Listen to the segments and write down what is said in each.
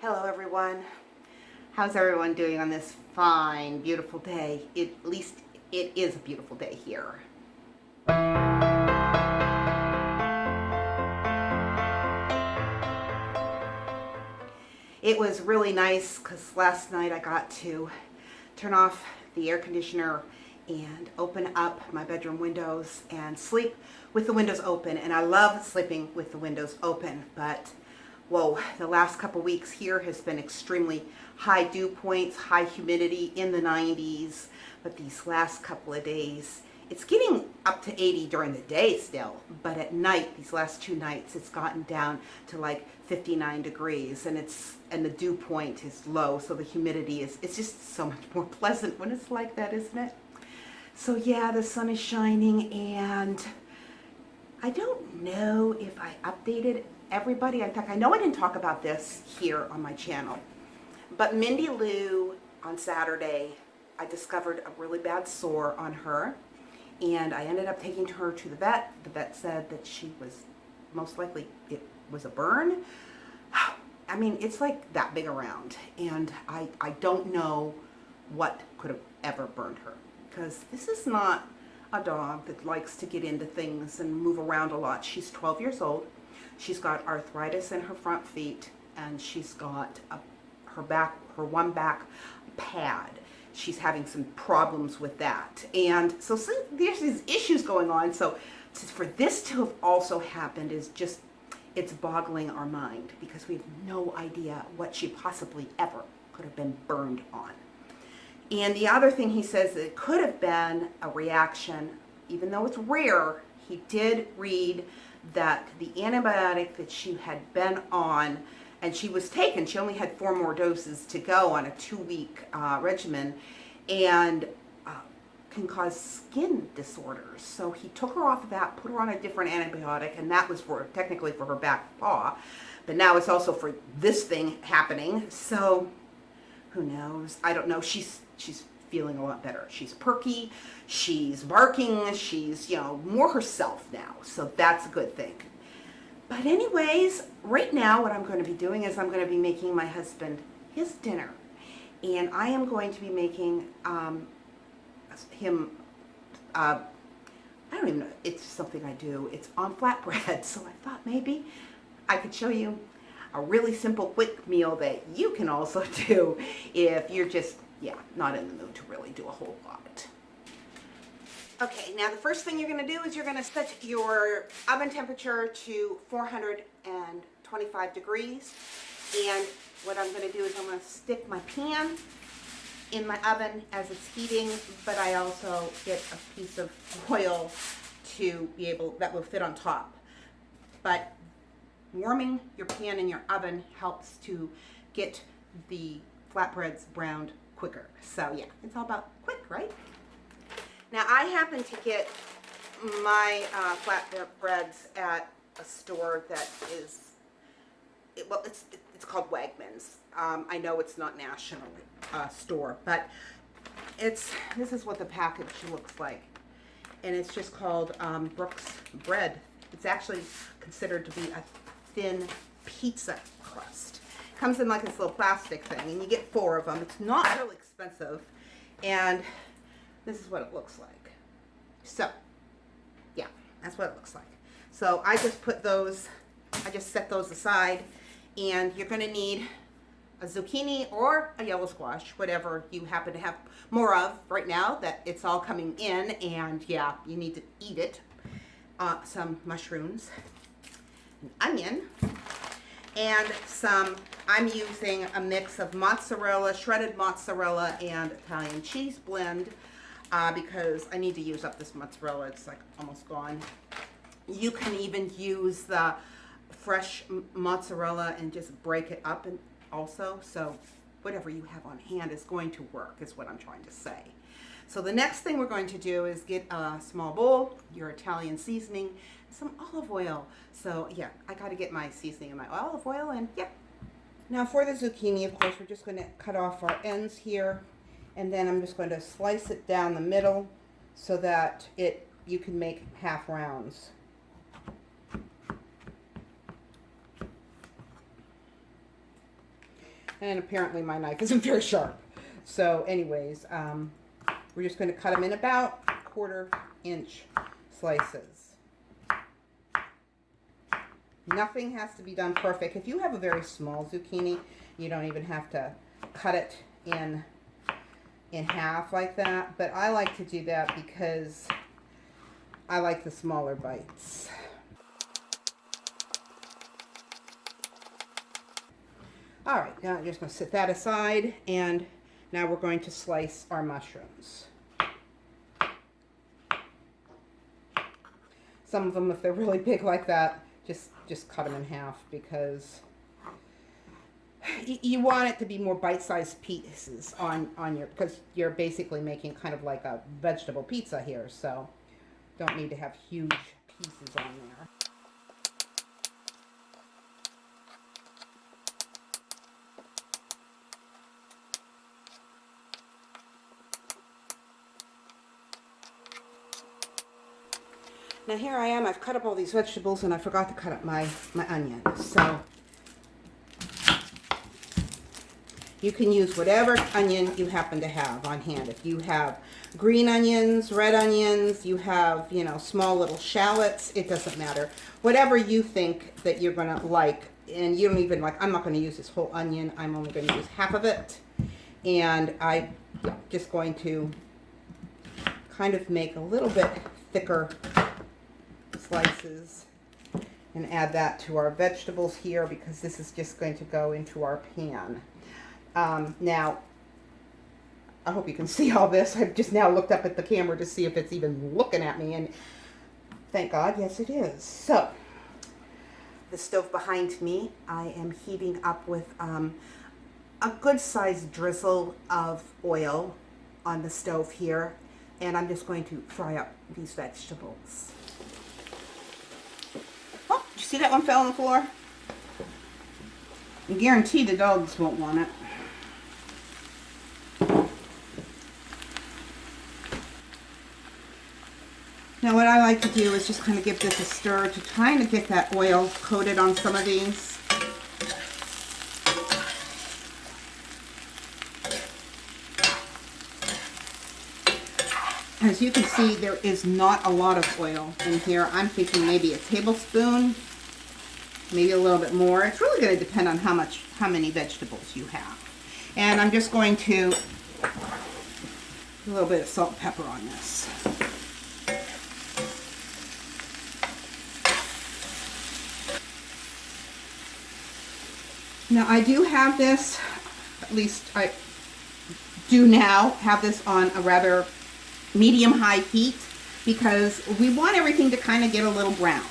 Hello everyone. How's everyone doing on this fine, beautiful day? At least it is a beautiful day here. It was really nice because last night I got to turn off the air conditioner and open up my bedroom windows and sleep with the windows open. And I love sleeping with the windows open, but whoa, the last couple weeks here has been extremely high dew points, high humidity in the 90s, but these last couple of days, it's getting up to 80 during the day still, but at night, these last 2 nights, it's gotten down to like 59 degrees, and the dew point is low, so the humidity it's just so much more pleasant when it's like that, isn't it? So yeah, the sun is shining, and I don't know if I updated everybody. In fact, I know I didn't talk about this here on my channel, but Mindy Lou on Saturday, I discovered a really bad sore on her, and I ended up taking her to the vet. The vet said that she was most likely, it was a burn. I mean, it's like that big around, and I don't know what could have ever burned her, because this is not a dog that likes to get into things and move around a lot. She's 12 years old. She's got arthritis in her front feet, and she's got her one back pad. She's having some problems with that. And so there's these issues going on. So for this to have also happened is just, it's boggling our mind, because we have no idea what she possibly ever could have been burned on. And the other thing he says, that it could have been a reaction, even though it's rare. He did read that the antibiotic that she had been on, and she was taken, she only had 4 more doses to go on a 2-week regimen, and can cause skin disorders. So he took her off of that, put her on a different antibiotic, and that was technically for her back paw, but now it's also for this thing happening. So who knows? I don't know. She's feeling a lot better. She's perky, she's barking, she's, more herself now. So that's a good thing. But anyways, right now what I'm going to be doing is I'm going to be making my husband his dinner. And I am going to be making him, I don't even know, it's something I do. It's on flatbread. So I thought maybe I could show you a really simple, quick meal that you can also do if you're just, not in the mood to really do a whole lot. Okay, now the first thing you're going to do is you're going to set your oven temperature to 425 degrees. And what I'm going to do is I'm going to stick my pan in my oven as it's heating, but I also get a piece of oil to be able, that will fit on top. But warming your pan in your oven helps to get the flatbreads browned quicker. So yeah, it's all about quick, right? Now I happen to get my flatbreads at a store that is, it's called Wegmans. I know it's not national store, but this is what the package looks like, and it's just called Brooks bread. It's actually considered to be a thin pizza crust. Comes in like this little plastic thing, and you get 4 of them. It's not really expensive, and this is what it looks like. So, yeah, that's what it looks like. So I just set those aside, and you're going to need a zucchini or a yellow squash, whatever you happen to have more of right now that it's all coming in, and yeah, you need to eat it. Some mushrooms, an onion, and I'm using a mix of mozzarella, shredded mozzarella, and Italian cheese blend because I need to use up this mozzarella. It's like almost gone. You can even use the fresh mozzarella and just break it up and also, so whatever you have on hand is going to work, is what I'm trying to say. So the next thing we're going to do is get a small bowl, your Italian seasoning, some olive oil. So yeah, I got to get my seasoning and my olive oil, and yeah. Now for the zucchini, of course, we're just going to cut off our ends here, and then I'm just going to slice it down the middle so that you can make half rounds. And apparently my knife isn't very sharp. So anyways, we're just going to cut them in about 1/4 inch slices. Nothing has to be done perfect. If you have a very small zucchini, you don't even have to cut it in half like that. But I like to do that because I like the smaller bites. All right, now I'm just going to set that aside, and now we're going to slice our mushrooms. Some of them, if they're really big like that, just cut them in half, because you want it to be more bite-sized pieces on your, because you're basically making kind of like a vegetable pizza here, so don't need to have huge pieces on there. Now here I am, I've cut up all these vegetables and I forgot to cut up my onion. So you can use whatever onion you happen to have on hand. If you have green onions, red onions, you have, you know, small little shallots, it doesn't matter. Whatever you think that you're gonna like, and you don't even like, I'm not gonna use this whole onion, I'm only gonna use half of it. And I'm just going to kind of make a little bit thicker slices and add that to our vegetables here, because this is just going to go into our pan. Now, I hope you can see all this. I've just now looked up at the camera to see if it's even looking at me, and thank God, yes it is. So, the stove behind me, I am heating up with a good sized drizzle of oil on the stove here, and I'm just going to fry up these vegetables. Oh, did you see that one fell on the floor? I guarantee the dogs won't want it. Now what I like to do is just kind of give this a stir to kind of get that oil coated on some of these. As you can see, there is not a lot of oil in here. I'm thinking maybe a tablespoon, maybe a little bit more. It's really going to depend on how many vegetables you have. And I'm just going to put a little bit of salt and pepper on this. Now I do have this, at least I do now have this on a rather medium-high heat, because we want everything to kind of get a little browned.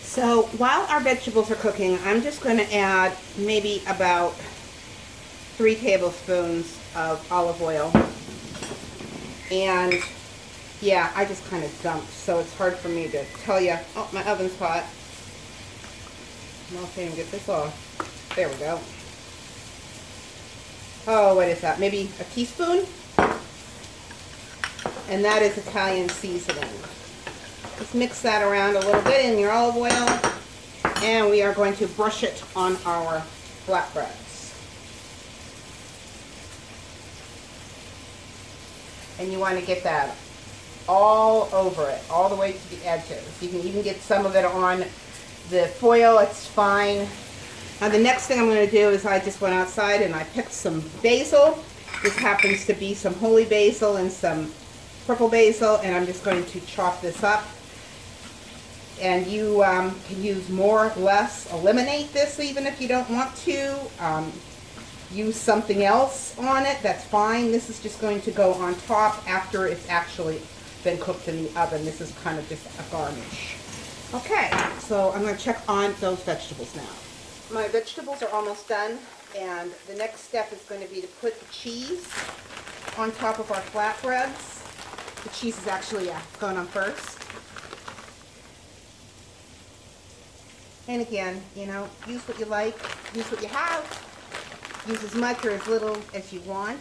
So while our vegetables are cooking, I'm just going to add maybe about 3 tablespoons of olive oil. And yeah, I just kind of dumped, so it's hard for me to tell you. Oh, my oven's hot. I'll see him get this off. There we go. Oh, what is that? Maybe a teaspoon? And that is Italian seasoning. Just mix that around a little bit in your olive oil, and we are going to brush it on our flatbreads. And you want to get that all over it, all the way to the edges. You can even get some of it on the foil, it's fine. Now the next thing I'm going to do is I just went outside and I picked some basil. This happens to be some holy basil and some purple basil, and I'm just going to chop this up. And you can use more or less, eliminate this even if you don't want to. Use something else on it, that's fine. This is just going to go on top after it's actually been cooked in the oven. This is kind of just a garnish. Okay, so I'm going to check on those vegetables now. My vegetables are almost done, and the next step is going to be to put the cheese on top of our flatbreads. The cheese is actually going on first. And again, you know, use what you like, use what you have, use as much or as little as you want.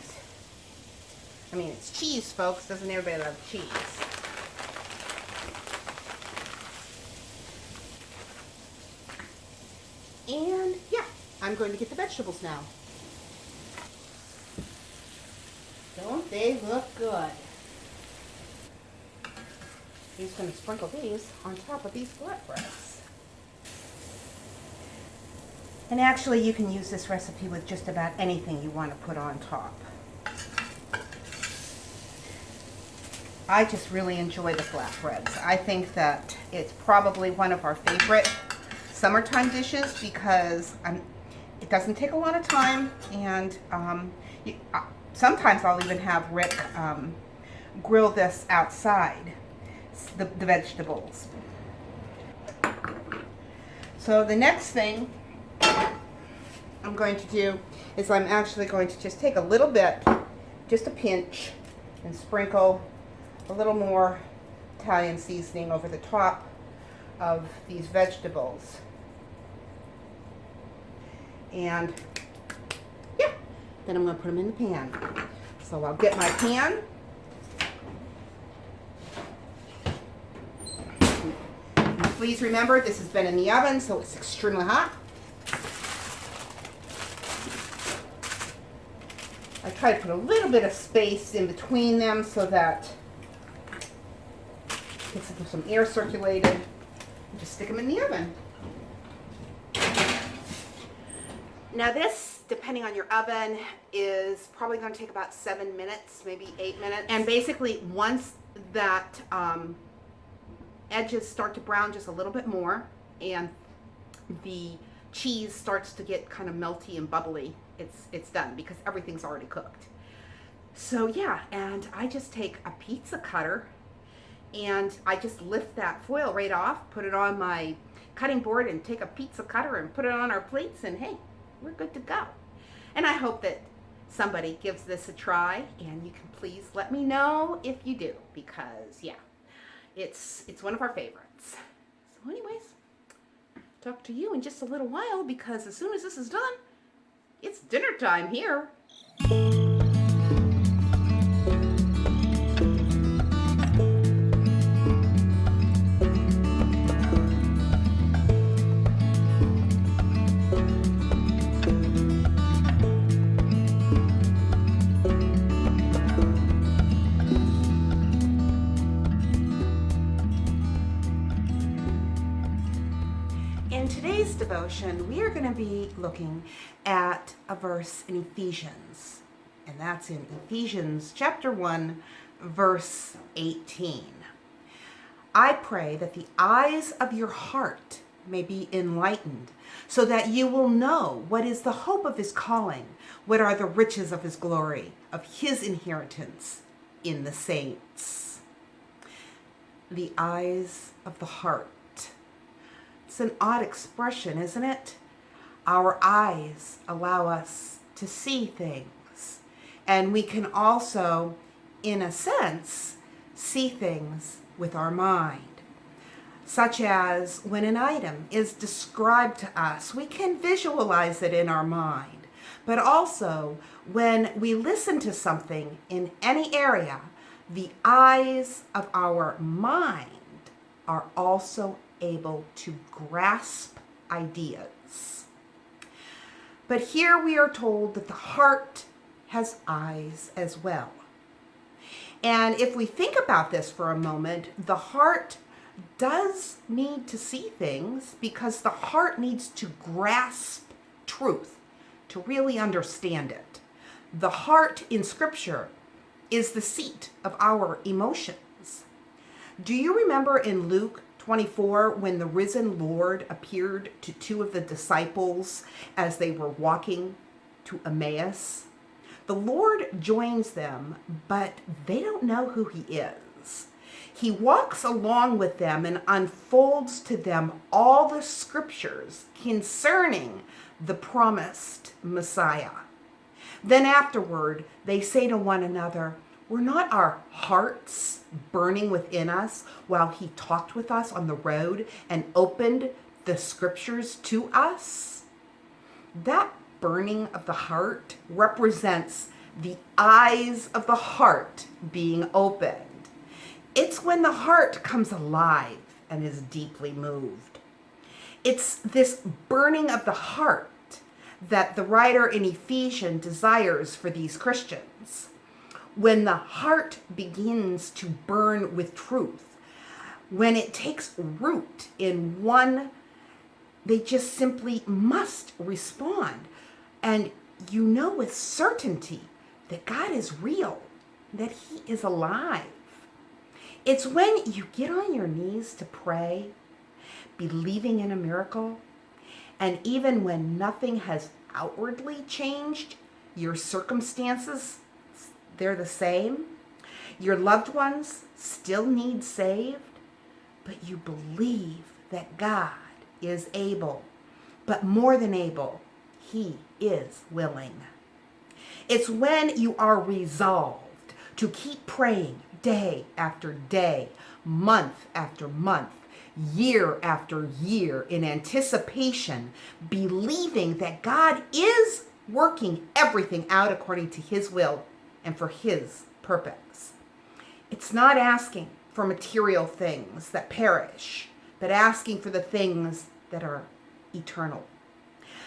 I mean, it's cheese, folks. Doesn't everybody love cheese? And yeah, I'm going to get the vegetables now. Don't they look good? He's going to sprinkle these on top of these flatbreads. And actually, you can use this recipe with just about anything you want to put on top. I just really enjoy the flatbreads. I think that it's probably one of our favorite summertime dishes because it doesn't take a lot of time, and sometimes I'll even have Rick grill this outside, the vegetables. So the next thing I'm going to do is I'm actually going to just take a little bit, just a pinch, and sprinkle a little more Italian seasoning over the top of these vegetables. And yeah, then I'm going to put them in the pan. So I'll get my pan. And please remember, this has been in the oven, so it's extremely hot. I try to put a little bit of space in between them so that get some air circulated, and just stick them in the oven. Now this, depending on your oven, is probably going to take about 7 minutes, maybe 8 minutes. And basically, once that edges start to brown just a little bit more, and the cheese starts to get kind of melty and bubbly, it's done because everything's already cooked. So yeah, and I just take a pizza cutter and I just lift that foil right off, put it on my cutting board, and take a pizza cutter and put it on our plates, and hey, we're good to go. And I hope that somebody gives this a try, and you can please let me know if you do, because yeah, it's one of our favorites. So anyways, talk to you in just a little while, because as soon as this is done, it's dinner time here. In today's devotion, we are going to be looking at a verse in Ephesians, and that's in Ephesians chapter 1, verse 18. I pray that the eyes of your heart may be enlightened, so that you will know what is the hope of his calling, what are the riches of his glory, of his inheritance in the saints. The eyes of the heart. It's an odd expression, isn't it? Our eyes allow us to see things, and we can also, in a sense, see things with our mind. Such as when an item is described to us, we can visualize it in our mind. But also, when we listen to something in any area, the eyes of our mind are also able to grasp ideas. But here we are told that the heart has eyes as well. And if we think about this for a moment, the heart does need to see things because the heart needs to grasp truth to really understand it. The heart in Scripture is the seat of our emotions. Do you remember in Luke 24 when the risen Lord appeared to two of the disciples as they were walking to Emmaus? The Lord joins them, but they don't know who he is. He walks along with them and unfolds to them all the scriptures concerning the promised Messiah. Then afterward, they say to one another, "Were not our hearts burning within us while he talked with us on the road and opened the scriptures to us?" That burning of the heart represents the eyes of the heart being opened. It's when the heart comes alive and is deeply moved. It's this burning of the heart that the writer in Ephesians desires for these Christians. When the heart begins to burn with truth, when it takes root in one, they just simply must respond. And you know with certainty that God is real, that he is alive. It's when you get on your knees to pray, believing in a miracle, and even when nothing has outwardly changed, your circumstances, they're the same. Your loved ones still need saved, but you believe that God is able, but more than able, he is willing. It's when you are resolved to keep praying day after day, month after month, year after year in anticipation, believing that God is working everything out according to his will and for his purpose. It's not asking for material things that perish, but asking for the things that are eternal.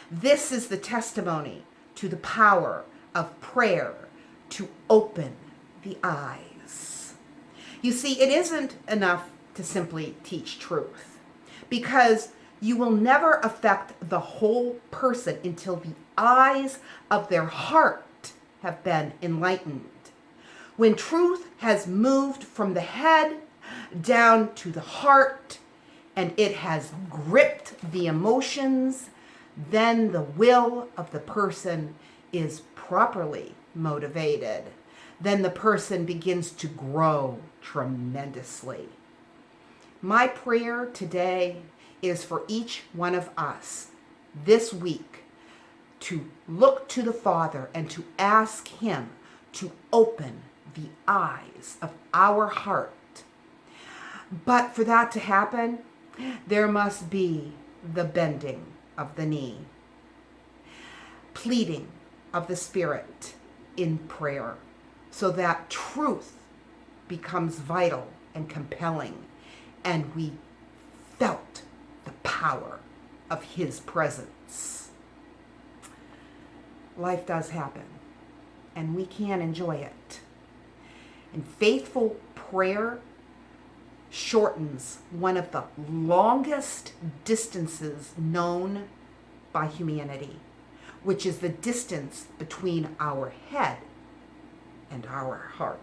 This is the testimony to the power of prayer to open the eyes. You see, it isn't enough to simply teach truth, because you will never affect the whole person until the eyes of their heart have been enlightened. When truth has moved from the head down to the heart, and it has gripped the emotions, then the will of the person is properly motivated. Then the person begins to grow tremendously. My prayer today is for each one of us this week to look to the Father and to ask him to open the eyes of our heart. But for that to happen, there must be the bending of the knee, pleading of the Spirit in prayer, so that truth becomes vital and compelling, and we felt the power of his presence. Life does happen, and we can enjoy it. And faithful prayer shortens one of the longest distances known by humanity, which is the distance between our head and our heart.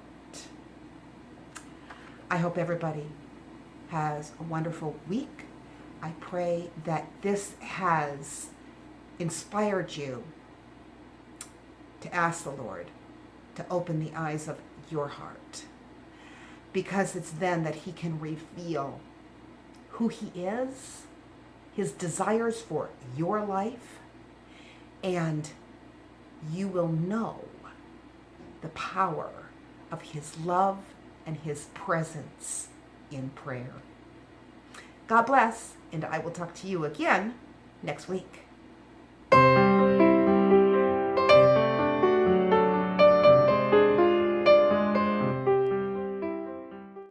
I hope everybody has a wonderful week. I pray that this has inspired you to ask the Lord to open the eyes of your heart, because it's then that he can reveal who he is, his desires for your life, and you will know the power of his love and his presence in prayer. God bless, and I will talk to you again next week.